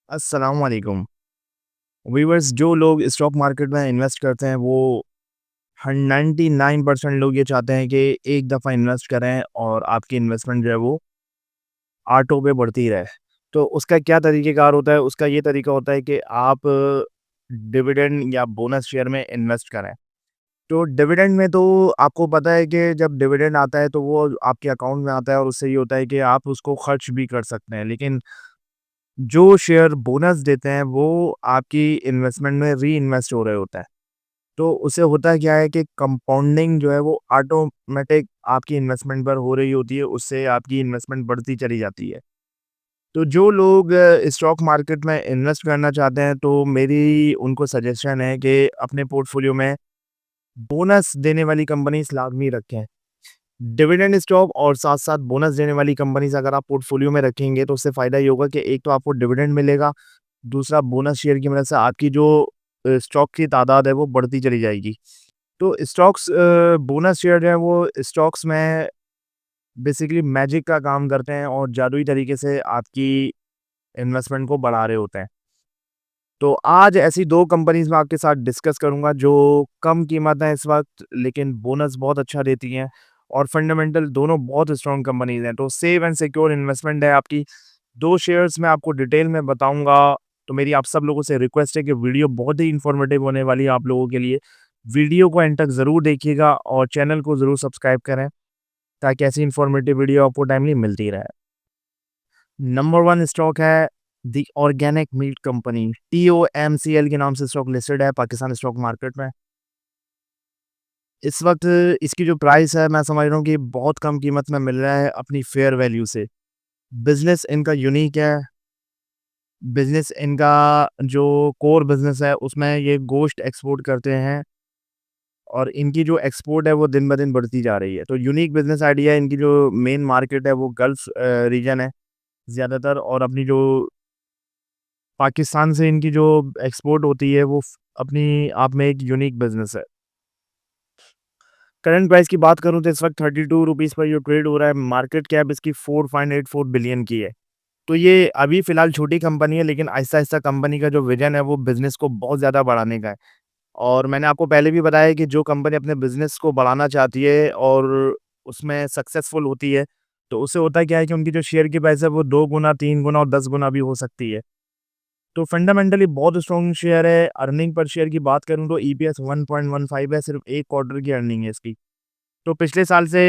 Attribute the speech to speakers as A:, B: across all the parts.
A: अस्सलाम वालेकुम। व्यूअर्स, जो लोग स्टॉक मार्केट में इन्वेस्ट करते हैं वो 99% लोग ये चाहते हैं कि एक दफ़ा इन्वेस्ट करें और आपकी इन्वेस्टमेंट जो है वो आटो पे बढ़ती रहे। तो उसका क्या तरीक़ेकार होता है? उसका ये तरीका होता है कि आप डिविडेंड या बोनस शेयर में इन्वेस्ट करें। तो डिविडेंड में तो आपको पता है कि जब डिविडेंड आता है तो वो आपके अकाउंट में आता है और उससे ये होता है कि आप उसको खर्च भी कर सकते हैं। लेकिन जो शेयर बोनस देते हैं वो आपकी इन्वेस्टमेंट में री-इन्वेस्ट हो रहे होते हैं। तो उससे होता क्या है कि कंपाउंडिंग जो है वो ऑटोमेटिक आपकी इन्वेस्टमेंट पर हो रही होती है, उससे आपकी इन्वेस्टमेंट बढ़ती चली जाती है। तो जो लोग स्टॉक मार्केट में इन्वेस्ट करना चाहते हैं तो मेरी उनको सजेशन है कि अपने पोर्टफोलियो में बोनस देने वाली कंपनीज़ लाज़मी रखें। डिविडेंड स्टॉक और साथ-साथ बोनस देने वाली कंपनीज़ अगर आप पोर्टफोलियो में रखेंगे तो उससे फ़ायदा ये होगा कि एक तो आपको डिविडेंड मिलेगा, दूसरा बोनस शेयर की मदद से आपकी जो स्टॉक की तादाद है वो बढ़ती चली जाएगी। तो बोनस शेयर जो है वो स्टॉक्स में बेसिकली मैजिक का काम करते हैं और जादुई तरीके से आपकी इन्वेस्टमेंट को बढ़ा रहे होते हैं। तो आज ऐसी 2 कंपनीज़ मैं आपके साथ डिस्कस करूँगा जो कम कीमत है इस वक़्त लेकिन बोनस बहुत अच्छा देती हैं और फंडामेंटल दोनों बहुत स्ट्रॉन्ग कंपनीज़ हैं। तो सेफ एंड सिक्योर इन्वेस्टमेंट है आपकी। 2 शेयर्स मैं आपको डिटेल में बताऊँगा। तो मेरी आप सब लोगों से रिक्वेस्ट है कि वीडियो बहुत ही इन्फॉर्मेटिव होने वाली है आप लोगों के लिए। वीडियो को एंड तक ज़रूर देखिएगा और चैनल को ज़रूर सब्सक्राइब करें ताकि ऐसी इन्फॉर्मेटिव वीडियो आपको टाइमली मिलती रहे। नंबर 1 स्टॉक है दी ऑर्गेनिक मीट कंपनी, TOMCL के नाम से स्टॉक लिस्टेड है पाकिस्तान स्टॉक मार्केट में। इस वक़्त इसकी जो प्राइस है मैं समझ रहा हूँ कि बहुत कम कीमत में मिल रहा है अपनी फेयर वैल्यू से। बिज़नेस इनका यूनिक है। बिज़नेस इनका जो कोर बिज़नेस है उसमें ये गोश्त एक्सपोर्ट करते हैं और इनकी जो एक्सपोर्ट है वो दिन-ब-दिन बढ़ती जा रही है। तो यूनिक बिज़नेस आइडिया है इनकी जो मेन मार्केट है वो गल्फ रीजन है ज़्यादातर और अपनी जो पाकिस्तान से इनकी जो एक्सपोर्ट होती है वो अपनी आप में एक यूनिक बिज़नेस है। करंट प्राइस की बात करूँ तो इस वक़्त ₹32 पर ये ट्रेड हो रहा है। मार्केट कैप इसकी 4.84 बिलियन की है। तो ये अभी फ़िलहाल छोटी कंपनी है लेकिन आहिस्ता-आहिस्ता कंपनी का जो विज़न है वो बिज़नेस को बहुत ज़्यादा बढ़ाने का है। और मैंने आपको पहले भी बताया कि जो कंपनी अपने बिज़नेस को बढ़ाना चाहती है और उसमें सक्सेसफुल होती है, तो उससे होता क्या है कि उनकी जो शेयर की प्राइस है वो 2 गुना, 3 गुना और 10 गुना भी हो सकती है। तो फंडामेंटली बहुत स्ट्रॉन्ग शेयर है। अर्निंग पर शेयर की बात करूँ तो ईपीएस 1.15 है, सिर्फ़ 1 क्वार्टर की अर्निंग है इसकी। तो पिछले साल से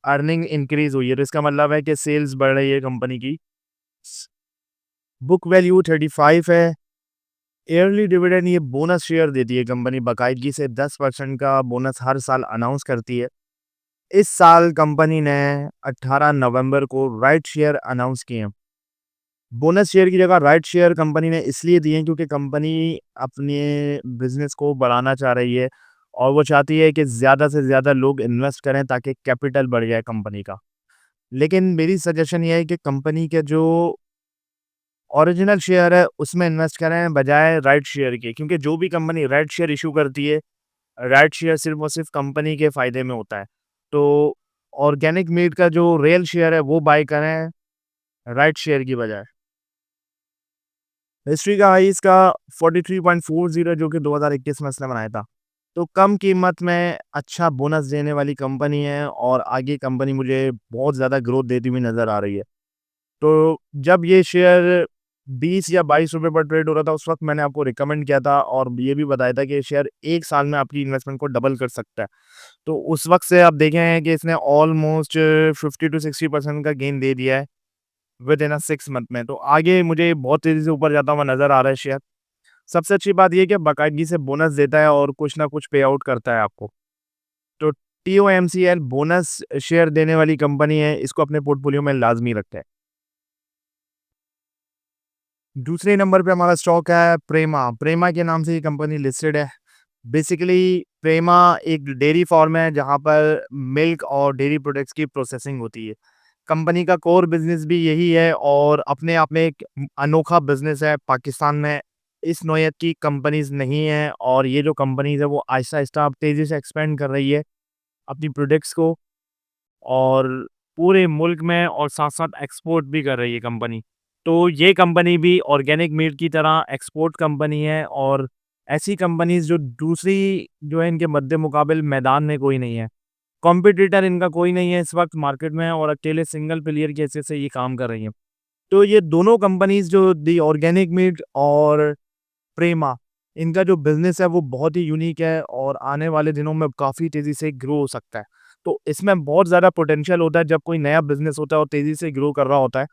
A: अर्निंग इंक्रीज़ हुई है, तो इसका मतलब है कि सेल्स बढ़ रही है कंपनी की। बुक वैल्यू 35 है। ईयरली डिविडेंड ये बोनस शेयर देती है कंपनी बाकायदगी से 10% का बोनस हर साल अनाउंस करती है। इस साल कंपनी ने 18 नवंबर को राइट शेयर अनाउंस किए हैं। बोनस शेयर की जगह राइट शेयर कंपनी ने इसलिए दिए हैं क्योंकि कंपनी अपने बिज़नेस को बढ़ाना चाह रही है और वो चाहती है कि ज़्यादा से ज़्यादा लोग इन्वेस्ट करें ताकि कैपिटल बढ़ जाए कंपनी का। लेकिन मेरी सजेशन ये है कि कंपनी के जो ओरिजिनल शेयर है उसमें इन्वेस्ट करें बजाय राइट शेयर के क्योंकि जो भी कंपनी राइट शेयर इश्यू करती है, राइट शेयर सिर्फ़ और सिर्फ़ कंपनी के फ़ायदे में होता है। तो ऑर्गेनिक मीट का जो रियल शेयर है वो बाय करें राइट शेयर की बजाय। हिस्ट्री का हाई इसका 43.40 जो कि 2021 में इसने बनाया था। तो कम कीमत में अच्छा बोनस देने वाली कंपनी है और आगे कंपनी मुझे बहुत ज़्यादा ग्रोथ देती हुई नज़र आ रही है। तो जब ये शेयर 20 या ₹22 पर ट्रेड हो रहा था, उस वक़्त मैंने आपको रिकमेंड किया था और ये भी बताया था कि ये शेयर 1 साल में आपकी इन्वेस्टमेंट को डबल कर सकता है। तो उस वक़्त से आप देखे हैं कि इसने ऑलमोस्ट 50 टू 60% का गेन दे दिया है विदिन अ 6 मंथ में। तो आगे मुझे बहुत तेज़ी से ऊपर जाता हुआ नज़र आ रहा है शेयर। सबसे अच्छी बात ये है कि बाकायदगी से बोनस देता है और कुछ ना कुछ पे आउट करता है आपको। तो TOMCL बोनस शेयर देने वाली कंपनी है, इसको अपने पोर्टफोलियो में लाज़मी रखें। दूसरे नंबर पे हमारा स्टॉक है प्रेमा। प्रेमा के नाम से ये कंपनी लिस्टेड है। बेसिकली प्रेमा एक डेयरी फार्म है जहाँ पर मिल्क और डेयरी प्रोडक्ट्स की प्रोसेसिंग होती है। कंपनी का कोर बिज़नेस भी यही है और अपने आप में एक अनोखा बिज़नेस है। पाकिस्तान में इस नौयत की कंपनीज़ नहीं हैं और ये जो कंपनीज़ है वो आहिस्ता-आहिस्ता अब तेज़ी से एक्सपेंड कर रही है अपनी प्रोडक्ट्स को और पूरे मुल्क में और साथ-साथ एक्सपोर्ट भी कर रही है कंपनी। तो ये कंपनी भी ऑर्गेनिक मीट की तरह एक्सपोर्ट कंपनी है और ऐसी कंपनीज़ जो दूसरी जो है इनके मद्दे मुकाबिल मैदान में कोई नहीं है। कॉम्पिटिटर इनका कोई नहीं है इस वक़्त मार्केट में और अकेले सिंगल प्लेयर की हैसियत से ये काम कर रही हैं। तो ये दोनों कंपनीज़ जो दी ऑर्गेनिक मीट और प्रेमा, इनका जो बिज़नेस है वो बहुत ही यूनिक है और आने वाले दिनों में काफ़ी तेज़ी से ग्रो हो सकता है। तो इसमें बहुत ज़्यादा पोटेंशियल होता है जब कोई नया बिज़नेस होता है और तेज़ी से ग्रो कर रहा होता है।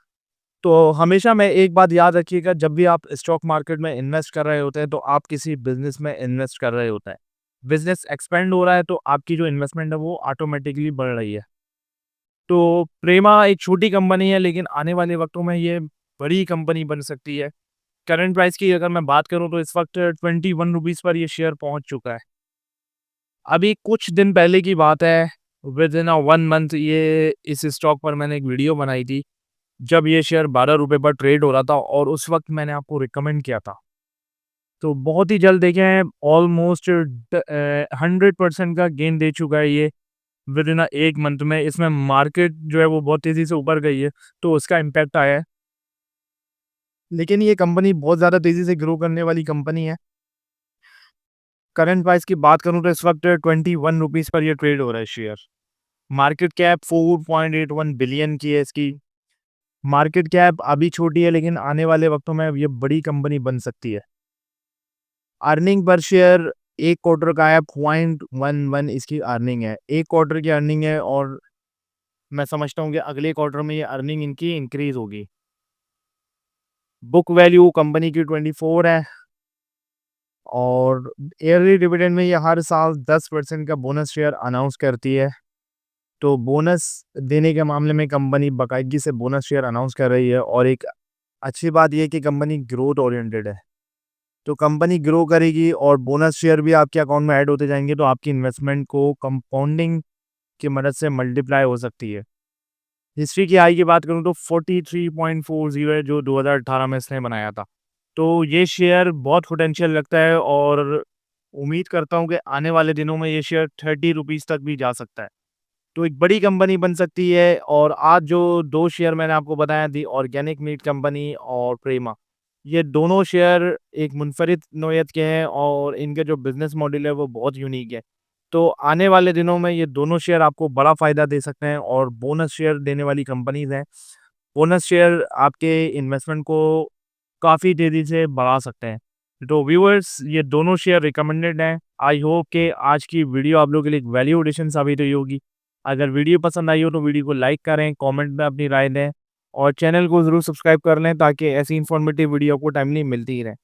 A: तो हमेशा में एक बात याद रखिएगा जब भी आप स्टॉक मार्केट में इन्वेस्ट कर रहे होते हैं तो आप किसी बिज़नेस में इन्वेस्ट कर रहे होते हैं। बिज़नेस एक्सपेंड हो रहा है तो आपकी जो इन्वेस्टमेंट है वो ऑटोमैटिकली बढ़ रही है। तो प्रेमा एक छोटी कंपनी है लेकिन आने वाले वक़्तों में ये बड़ी कंपनी बन सकती है। करंट प्राइस की अगर मैं बात करूँ तो इस वक़्त ₹21 पर ये शेयर पहुँच चुका है। अभी कुछ दिन पहले की बात है, विदिन 1 मंथ ये इस स्टॉक पर मैंने एक वीडियो बनाई थी, जब ये शेयर ₹12 पर ट्रेड हो रहा था और उस वक़्त मैंने आपको रिकमेंड किया था। तो बहुत ही जल्द देखें ऑलमोस्ट 100% का गेन दे चुका है ये विदिन 1 मंथ में। इसमें मार्केट जो है वो बहुत तेज़ी से ऊपर गई है, तो उसका इम्पैक्ट आया है। लेकिन ये कंपनी बहुत ज़्यादा तेज़ी से ग्रो करने वाली कंपनी है। करंट प्राइस की बात करूँ तो इस वक़्त ₹21 पर ये ट्रेड हो रहा है शेयर। मार्केट कैप 4.81 बिलियन की है इसकी। मार्केट कैप अभी छोटी है लेकिन आने वाले वक़्तों में ये बड़ी कंपनी बन सकती है। अर्निंग पर शेयर 1 क्वार्टर का है 0.11 इसकी अर्निंग है। 1 क्वार्टर की अर्निंग है और मैं समझता हूँ कि अगले क्वार्टर में ये अर्निंग इनकी इंक्रीज़ होगी। बुक वैल्यू कंपनी की 24 है और ईयरली डिविडेंड में ये हर साल 10% का बोनस शेयर अनाउंस करती है। तो बोनस देने के मामले में कंपनी बाकायदगी से बोनस शेयर अनाउंस कर रही है और एक अच्छी बात ये है कि कंपनी ग्रोथ ओरिएंटेड है। तो कंपनी ग्रो करेगी और बोनस शेयर भी आपके अकाउंट में ऐड होते जाएँगे तो आपकी इन्वेस्टमेंट को कंपाउंडिंग की मदद से मल्टीप्लाई हो सकती है। हिस्ट्री की हाई की बात करूँ तो 43.40 है जो 2018 में इसने बनाया था। तो ये शेयर बहुत पोटेंशियल लगता है और उम्मीद करता हूँ कि आने वाले दिनों में ये शेयर ₹30 तक भी जा सकता है। तो एक बड़ी कंपनी बन सकती है और आज जो 2 शेयर मैंने आपको बताया दी ऑर्गेनिक मीट कंपनी और प्रेमा, ये दोनों शेयर एक मुनफ़रिद नौइयत के हैं और इनके जो बिज़नेस मॉडल है वो बहुत यूनिक है। तो आने वाले दिनों में ये दोनों शेयर आपको बड़ा फ़ायदा दे सकते हैं और बोनस शेयर देने वाली कंपनीज़ हैं। बोनस शेयर आपके इन्वेस्टमेंट को काफ़ी तेज़ी से बढ़ा सकते हैं। तो व्यूअर्स ये दोनों शेयर रिकमेंडेड हैं। आई होप कि आज की वीडियो आप लोगों के लिए एक वैल्यू एडिशन साबित हुई होगी। अगर वीडियो पसंद आई हो तो वीडियो को लाइक करें, कमेंट में अपनी राय दें और चैनल को ज़रूर सब्सक्राइब कर लें ताकि ऐसी इन्फॉर्मेटिव वीडियो आपको टाइमली मिलती ही रहे।